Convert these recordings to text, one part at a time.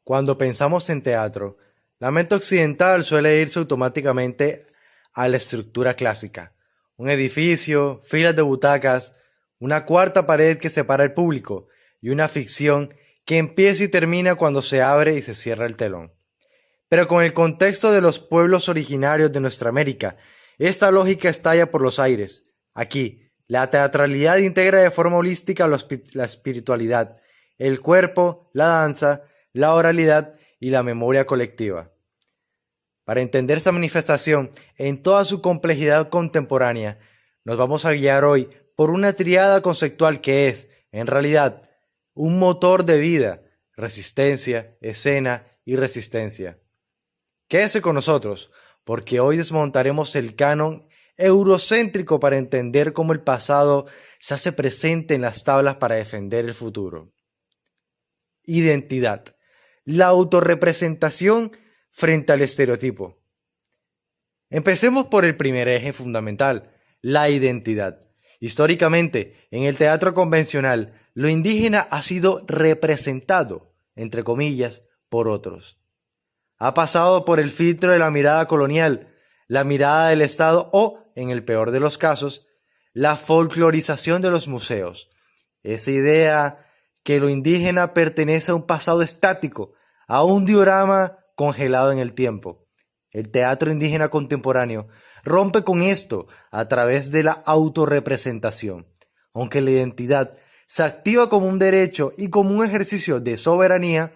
Cuando pensamos en teatro, la mente occidental suele irse automáticamente a la estructura clásica. Un edificio, filas de butacas, una cuarta pared que separa el público y una ficción que empieza y termina cuando se abre y se cierra el telón. Pero con el contexto de los pueblos originarios de nuestra América, esta lógica estalla por los aires. Aquí, la teatralidad integra de forma holística la espiritualidad, el cuerpo, la danza, la oralidad y la memoria colectiva. Para entender esta manifestación en toda su complejidad contemporánea, nos vamos a guiar hoy por una triada conceptual que es, en realidad, un motor de vida, resistencia, escena y resistencia. Quédese con nosotros, porque hoy desmontaremos el canon eurocéntrico para entender cómo el pasado se hace presente en las tablas para defender el futuro. Identidad. La autorrepresentación frente al estereotipo. Empecemos por el primer eje fundamental, la identidad. Históricamente, en el teatro convencional, lo indígena ha sido representado, entre comillas, por otros. Ha pasado por el filtro de la mirada colonial, la mirada del Estado o, en el peor de los casos, la folclorización de los museos. Esa idea que lo indígena pertenece a un pasado estático, a un diorama congelado en el tiempo. El teatro indígena contemporáneo rompe con esto a través de la autorrepresentación, aunque la identidad se activa como un derecho y como un ejercicio de soberanía.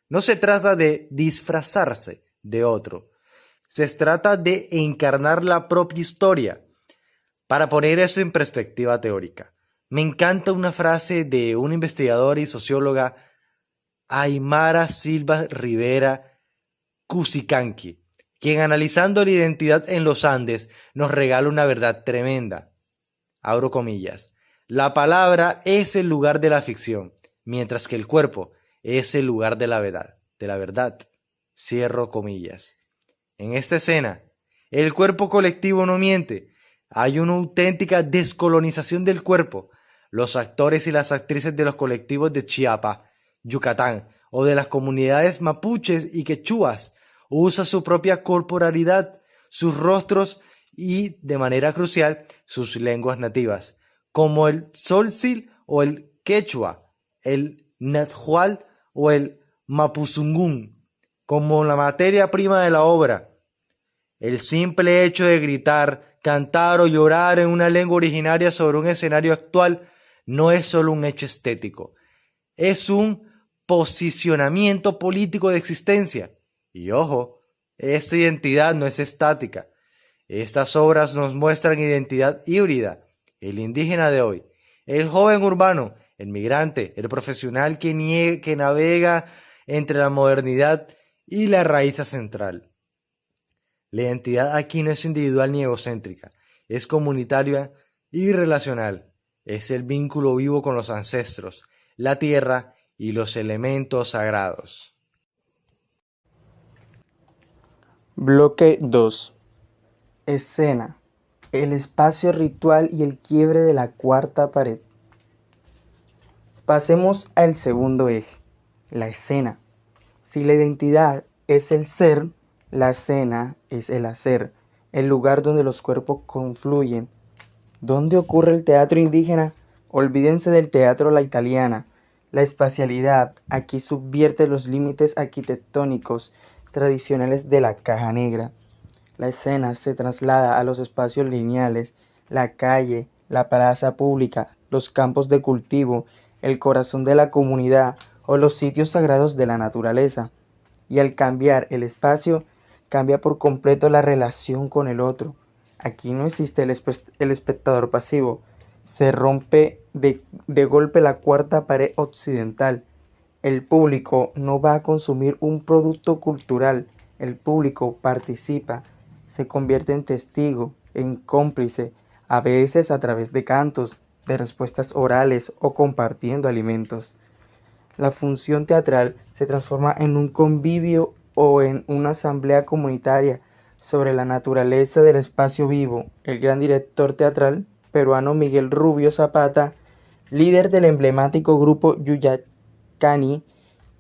No se trata de disfrazarse de otro, se trata de encarnar la propia historia. Para poner eso en perspectiva teórica, me encanta una frase de una investigadora y socióloga, Aymara Silva Rivera Cusicanqui, quien analizando la identidad en los Andes nos regala una verdad tremenda. Abro comillas. La palabra es el lugar de la ficción, mientras que el cuerpo es el lugar de la verdad. Cierro comillas. En esta escena, el cuerpo colectivo no miente. Hay una auténtica descolonización del cuerpo. Los actores y las actrices de los colectivos de Chiapas, Yucatán o de las comunidades mapuches y quechuas usan su propia corporalidad, sus rostros y, de manera crucial, sus lenguas nativas, como el tzoltli o el quechua, el náhuatl o el mapuzungún, como la materia prima de la obra. El simple hecho de gritar, cantar o llorar en una lengua originaria sobre un escenario actual no es solo un hecho estético, es un posicionamiento político de existencia. Y ojo, esta identidad no es estática. Estas obras nos muestran identidad híbrida, el indígena de hoy, el joven urbano, el migrante, el profesional que navega entre la modernidad y la raíz central. La identidad aquí no es individual ni egocéntrica, es comunitaria y relacional. Es el vínculo vivo con los ancestros, la tierra y los elementos sagrados. Bloque 2. Escena. El espacio ritual y el quiebre de la cuarta pared. Pasemos al segundo eje, la escena. Si la identidad es el ser, la escena es el hacer, el lugar donde los cuerpos confluyen. ¿Dónde ocurre el teatro indígena? Olvídense del teatro a la italiana. La espacialidad aquí subvierte los límites arquitectónicos tradicionales de la caja negra. La escena se traslada a los espacios lineales, la calle, la plaza pública, los campos de cultivo, el corazón de la comunidad o los sitios sagrados de la naturaleza. Y al cambiar el espacio, cambia por completo la relación con el otro. Aquí no existe el espectador pasivo. Se rompe de golpe la cuarta pared occidental. El público no va a consumir un producto cultural. El público participa, se convierte en testigo, en cómplice, a veces a través de cantos, de respuestas orales o compartiendo alimentos. La función teatral se transforma en un convivio o en una asamblea comunitaria sobre la naturaleza del espacio vivo. El gran director teatral peruano Miguel Rubio Zapata, líder del emblemático grupo Yuyacani,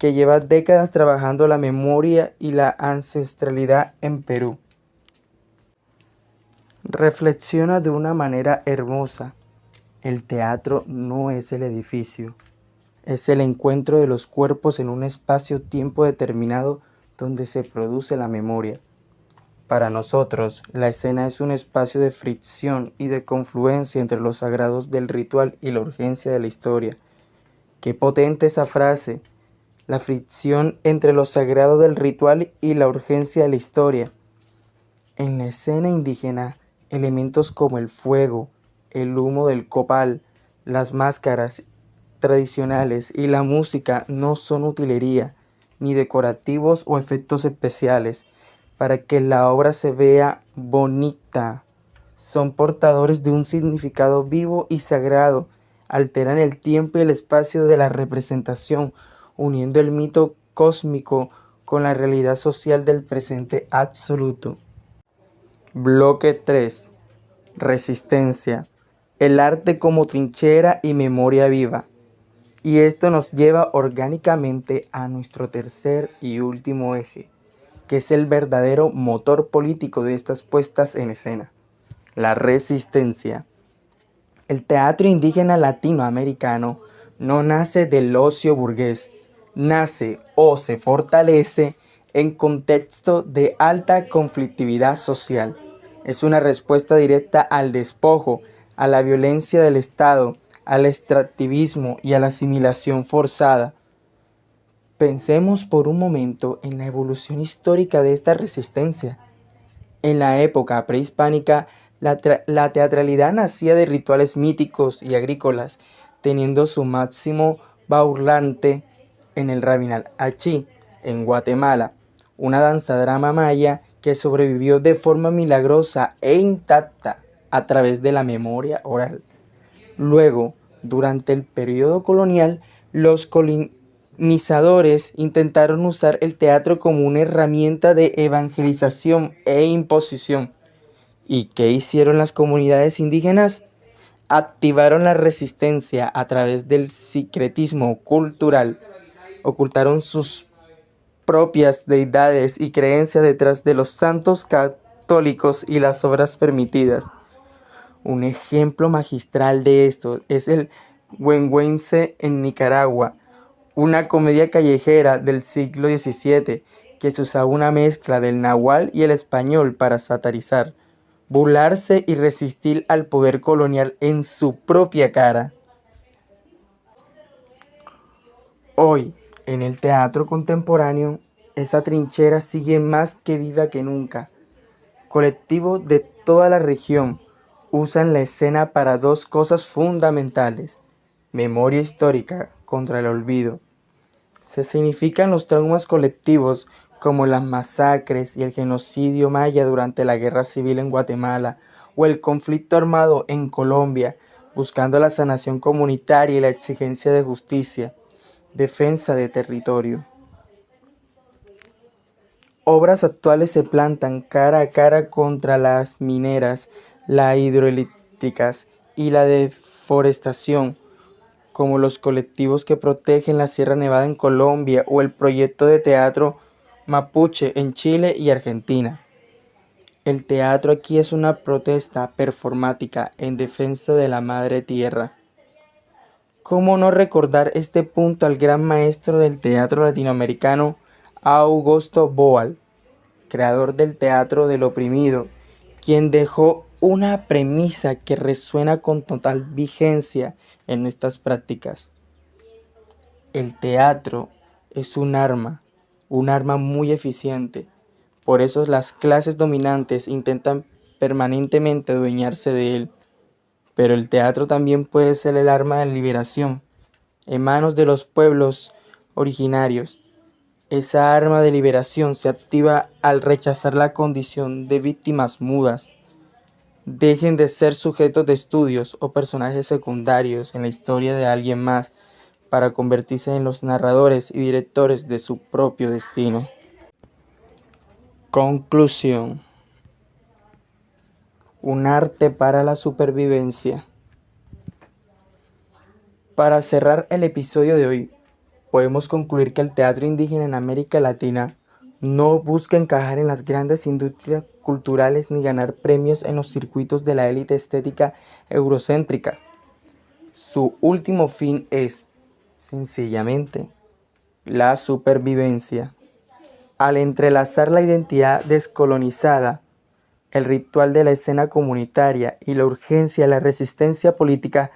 que lleva décadas trabajando la memoria y la ancestralidad en Perú. Reflexiona de una manera hermosa. El teatro no es el edificio, es el encuentro de los cuerpos en un espacio-tiempo determinado donde se produce la memoria. Para nosotros, la escena es un espacio de fricción y de confluencia entre los sagrados del ritual y la urgencia de la historia. Qué potente esa frase, la fricción entre lo sagrado del ritual y la urgencia de la historia. En la escena indígena, elementos como el fuego, el humo del copal, las máscaras tradicionales y la música no son utilería, ni decorativos o efectos especiales para que la obra se vea bonita. Son portadores de un significado vivo y sagrado, alteran el tiempo y el espacio de la representación, uniendo el mito cósmico con la realidad social del presente absoluto. Bloque 3. Resistencia. El arte como trinchera y memoria viva. Y esto nos lleva orgánicamente a nuestro tercer y último eje, que es el verdadero motor político de estas puestas en escena, la resistencia. El teatro indígena latinoamericano no nace del ocio burgués, nace o se fortalece en contexto de alta conflictividad social. Es una respuesta directa al despojo, a la violencia del Estado, al extractivismo y a la asimilación forzada. Pensemos por un momento en la evolución histórica de esta resistencia. En la época prehispánica, la teatralidad nacía de rituales míticos y agrícolas, teniendo su máximo baurlante en el Rabinal Achí, en Guatemala, una danza-drama maya que sobrevivió de forma milagrosa e intacta a través de la memoria oral. Luego, durante el periodo colonial, los colonizadores intentaron usar el teatro como una herramienta de evangelización e imposición. ¿Y qué hicieron las comunidades indígenas? Activaron la resistencia a través del secretismo cultural. Ocultaron sus propias deidades y creencias detrás de los santos católicos y las obras permitidas. Un ejemplo magistral de esto es el Huenhuense en Nicaragua, una comedia callejera del siglo XVII que se usaba una mezcla del náhuatl y el español para satirizar, burlarse y resistir al poder colonial en su propia cara. Hoy, en el teatro contemporáneo, esa trinchera sigue más que viva que nunca. Colectivos de toda la región usan la escena para dos cosas fundamentales: memoria histórica contra el olvido. Se significan los traumas colectivos como las masacres y el genocidio maya durante la guerra civil en Guatemala o el conflicto armado en Colombia, buscando la sanación comunitaria y la exigencia de justicia, defensa de territorio. Obras actuales se plantan cara a cara contra las mineras, las hidroeléctricas y la deforestación, como los colectivos que protegen la Sierra Nevada en Colombia o el proyecto de teatro Mapuche en Chile y Argentina. El teatro aquí es una protesta performática en defensa de la madre tierra. ¿Cómo no recordar este punto al gran maestro del teatro latinoamericano, Augusto Boal, creador del teatro del oprimido, quien dejó una premisa que resuena con total vigencia en estas prácticas? El teatro es un arma muy eficiente. Por eso las clases dominantes intentan permanentemente adueñarse de él. Pero el teatro también puede ser el arma de liberación en manos de los pueblos originarios. Esa arma de liberación se activa al rechazar la condición de víctimas mudas. Dejen de ser sujetos de estudios o personajes secundarios en la historia de alguien más para convertirse en los narradores y directores de su propio destino. Conclusión. Un arte para la supervivencia. Para cerrar el episodio de hoy, podemos concluir que el teatro indígena en América Latina no busca encajar en las grandes industrias culturales ni ganar premios en los circuitos de la élite estética eurocéntrica. Su último fin es, sencillamente, la supervivencia. Al entrelazar la identidad descolonizada, el ritual de la escena comunitaria y la urgencia de la resistencia política,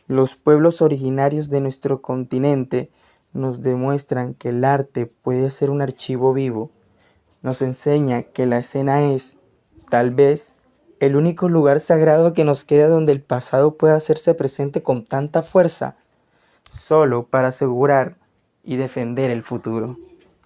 los pueblos originarios de nuestro continente nos demuestran que el arte puede ser un archivo vivo. Nos enseña que la escena es, tal vez, el único lugar sagrado que nos queda donde el pasado puede hacerse presente con tanta fuerza, solo para asegurar y defender el futuro.